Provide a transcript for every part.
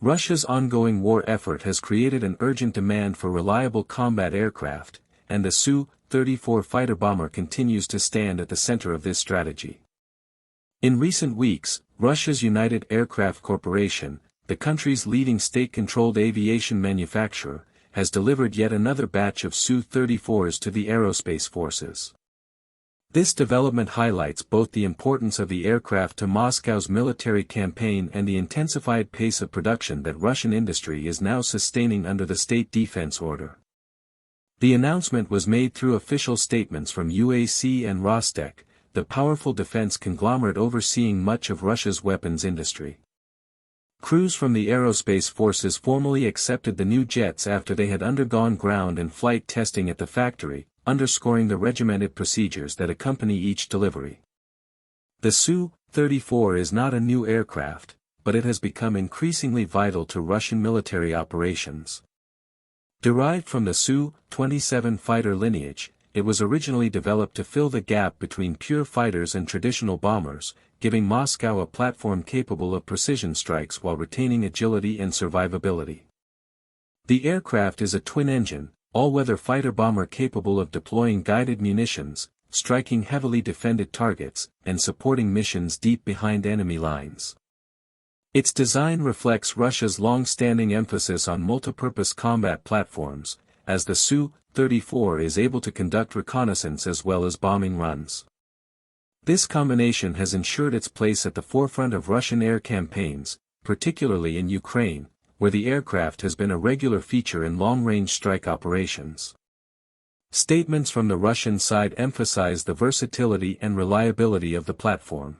Russia's ongoing war effort has created an urgent demand for reliable combat aircraft, and the Su-34 fighter bomber continues to stand at the center of this strategy. In recent weeks, Russia's United Aircraft Corporation, the country's leading state-controlled aviation manufacturer, has delivered yet another batch of Su-34s to the Aerospace Forces. This development highlights both the importance of the aircraft to Moscow's military campaign and the intensified pace of production that Russian industry is now sustaining under the State Defense Order. The announcement was made through official statements from UAC and Rostec, the powerful defense conglomerate overseeing much of Russia's weapons industry. Crews from the Aerospace Forces formally accepted the new jets after they had undergone ground and flight testing at the factory, underscoring the regimented procedures that accompany each delivery. The Su-34 is not a new aircraft, but it has become increasingly vital to Russian military operations. Derived from the Su-27 fighter lineage, it was originally developed to fill the gap between pure fighters and traditional bombers, giving Moscow a platform capable of precision strikes while retaining agility and survivability. The aircraft is a twin-engine, all-weather fighter bomber capable of deploying guided munitions, striking heavily defended targets, and supporting missions deep behind enemy lines. Its design reflects Russia's long-standing emphasis on multipurpose combat platforms, as the Su-34 is able to conduct reconnaissance as well as bombing runs. This combination has ensured its place at the forefront of Russian air campaigns, particularly in Ukraine, where the aircraft has been a regular feature in long-range strike operations. Statements from the Russian side emphasize the versatility and reliability of the platform.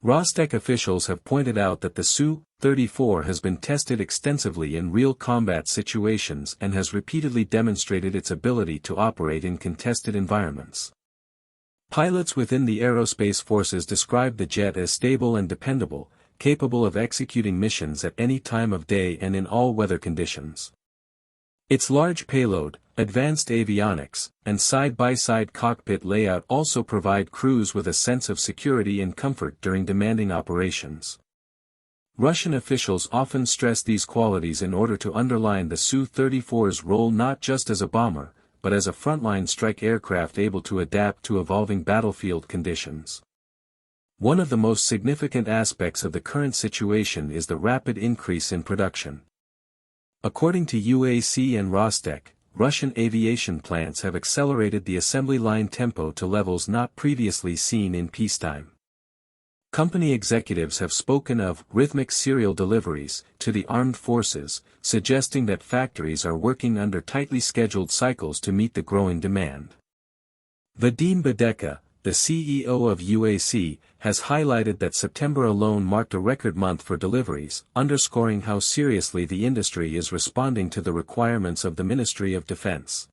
Rostec officials have pointed out that the Su-34 has been tested extensively in real combat situations and has repeatedly demonstrated its ability to operate in contested environments. Pilots within the Aerospace Forces describe the jet as stable and dependable, capable of executing missions at any time of day and in all weather conditions. Its large payload, advanced avionics, and side-by-side cockpit layout also provide crews with a sense of security and comfort during demanding operations. Russian officials often stress these qualities in order to underline the Su-34's role not just as a bomber, but as a frontline strike aircraft able to adapt to evolving battlefield conditions. One of the most significant aspects of the current situation is the rapid increase in production. According to UAC and Rostec, Russian aviation plants have accelerated the assembly line tempo to levels not previously seen in peacetime. Company executives have spoken of rhythmic serial deliveries to the armed forces, suggesting that factories are working under tightly scheduled cycles to meet the growing demand. Vadim Badeka, the CEO of UAC, has highlighted that September alone marked a record month for deliveries, underscoring how seriously the industry is responding to the requirements of the Ministry of Defense.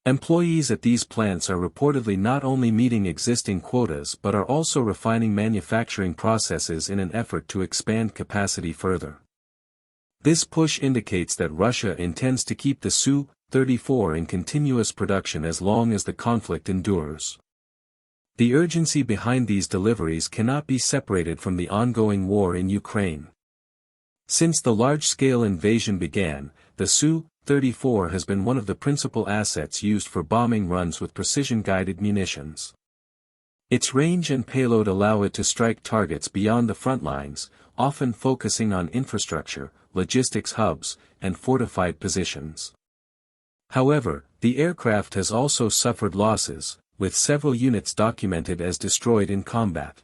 Employees at these plants are reportedly not only meeting existing quotas but are also refining manufacturing processes in an effort to expand capacity further. This push indicates that Russia intends to keep the Su-34 in continuous production as long as the conflict endures. The urgency behind these deliveries cannot be separated from the ongoing war in Ukraine. Since the large-scale invasion began, the Su-34 has been one of the principal assets used for bombing runs with precision-guided munitions. Its range and payload allow it to strike targets beyond the front lines, often focusing on infrastructure, logistics hubs, and fortified positions. However, the aircraft has also suffered losses, with several units documented as destroyed in combat.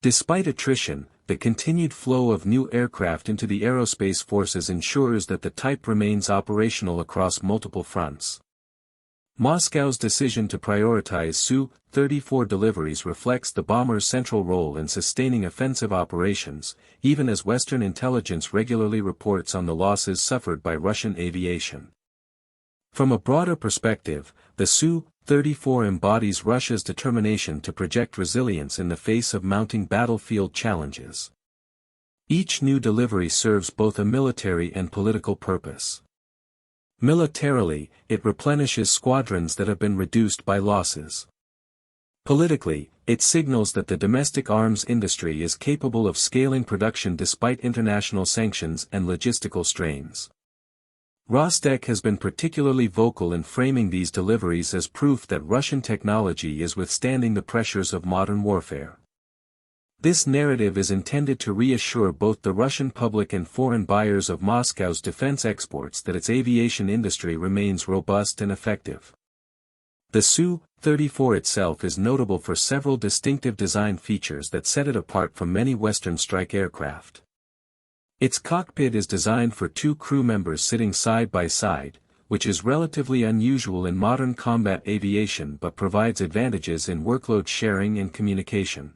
Despite attrition, the continued flow of new aircraft into the Aerospace Forces ensures that the type remains operational across multiple fronts. Moscow's decision to prioritize Su-34 deliveries reflects the bomber's central role in sustaining offensive operations, even as Western intelligence regularly reports on the losses suffered by Russian aviation. From a broader perspective, the Su-34 embodies Russia's determination to project resilience in the face of mounting battlefield challenges. Each new delivery serves both a military and political purpose. Militarily, it replenishes squadrons that have been reduced by losses. Politically, it signals that the domestic arms industry is capable of scaling production despite international sanctions and logistical strains. Rostec has been particularly vocal in framing these deliveries as proof that Russian technology is withstanding the pressures of modern warfare. This narrative is intended to reassure both the Russian public and foreign buyers of Moscow's defense exports that its aviation industry remains robust and effective. The Su-34 itself is notable for several distinctive design features that set it apart from many Western strike aircraft. Its cockpit is designed for two crew members sitting side by side, which is relatively unusual in modern combat aviation but provides advantages in workload sharing and communication.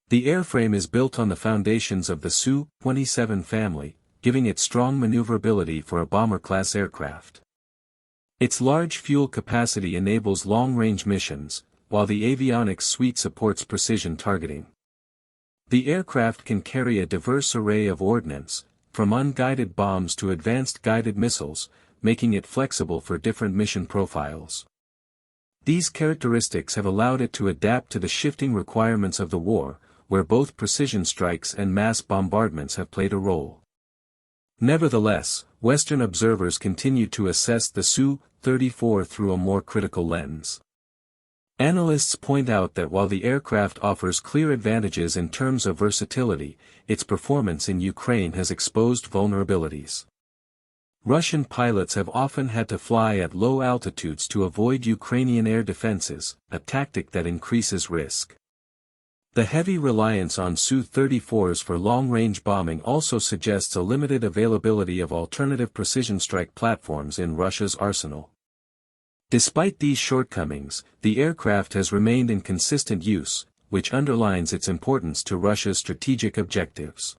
The airframe is built on the foundations of the Su-27 family, giving it strong maneuverability for a bomber-class aircraft. Its large fuel capacity enables long-range missions, while the avionics suite supports precision targeting. The aircraft can carry a diverse array of ordnance, from unguided bombs to advanced guided missiles, making it flexible for different mission profiles. These characteristics have allowed it to adapt to the shifting requirements of the war, where both precision strikes and mass bombardments have played a role. Nevertheless, Western observers continue to assess the Su-34 through a more critical lens. Analysts point out that while the aircraft offers clear advantages in terms of versatility, its performance in Ukraine has exposed vulnerabilities. Russian pilots have often had to fly at low altitudes to avoid Ukrainian air defenses, a tactic that increases risk. The heavy reliance on Su-34s for long-range bombing also suggests a limited availability of alternative precision strike platforms in Russia's arsenal. Despite these shortcomings, the aircraft has remained in consistent use, which underlines its importance to Russia's strategic objectives.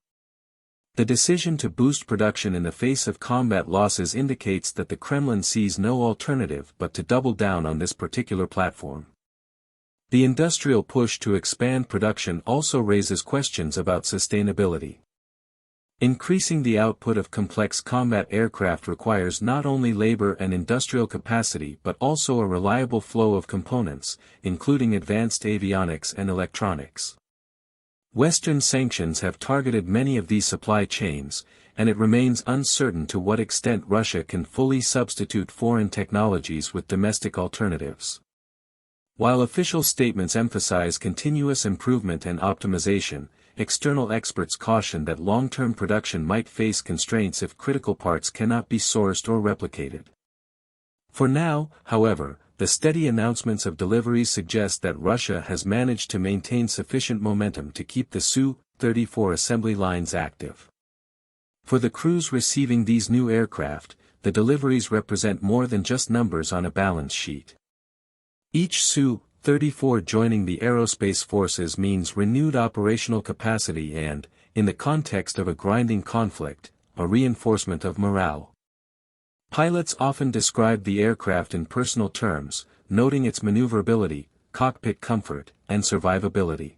The decision to boost production in the face of combat losses indicates that the Kremlin sees no alternative but to double down on this particular platform. The industrial push to expand production also raises questions about sustainability. Increasing the output of complex combat aircraft requires not only labor and industrial capacity but also a reliable flow of components, including advanced avionics and electronics. Western sanctions have targeted many of these supply chains, and it remains uncertain to what extent Russia can fully substitute foreign technologies with domestic alternatives. While official statements emphasize continuous improvement and optimization, external experts caution that long-term production might face constraints if critical parts cannot be sourced or replicated. For now, however, the steady announcements of deliveries suggest that Russia has managed to maintain sufficient momentum to keep the Su-34 assembly lines active. For the crews receiving these new aircraft, the deliveries represent more than just numbers on a balance sheet. Each Su-34 joining the Aerospace Forces means renewed operational capacity and, in the context of a grinding conflict, a reinforcement of morale. Pilots often describe the aircraft in personal terms, noting its maneuverability, cockpit comfort, and survivability.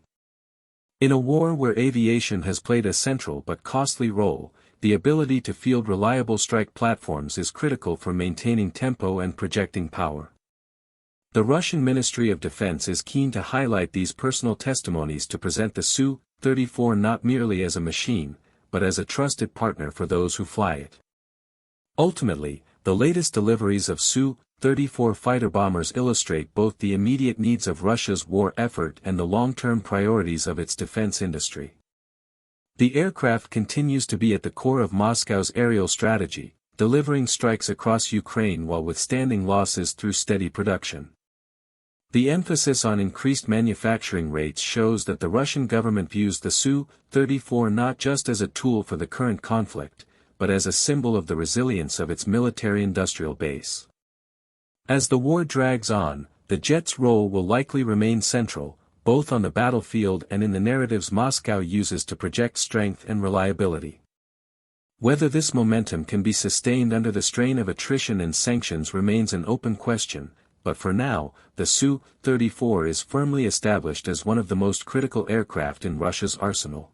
In a war where aviation has played a central but costly role, the ability to field reliable strike platforms is critical for maintaining tempo and projecting power. The Russian Ministry of Defense is keen to highlight these personal testimonies to present the Su-34 not merely as a machine, but as a trusted partner for those who fly it. Ultimately, the latest deliveries of Su-34 fighter bombers illustrate both the immediate needs of Russia's war effort and the long-term priorities of its defense industry. The aircraft continues to be at the core of Moscow's aerial strategy, delivering strikes across Ukraine while withstanding losses through steady production. The emphasis on increased manufacturing rates shows that the Russian government views the Su-34 not just as a tool for the current conflict, but as a symbol of the resilience of its military-industrial base. As the war drags on, the jet's role will likely remain central, both on the battlefield and in the narratives Moscow uses to project strength and reliability. Whether this momentum can be sustained under the strain of attrition and sanctions remains an open question, but for now, the Su-34 is firmly established as one of the most critical aircraft in Russia's arsenal.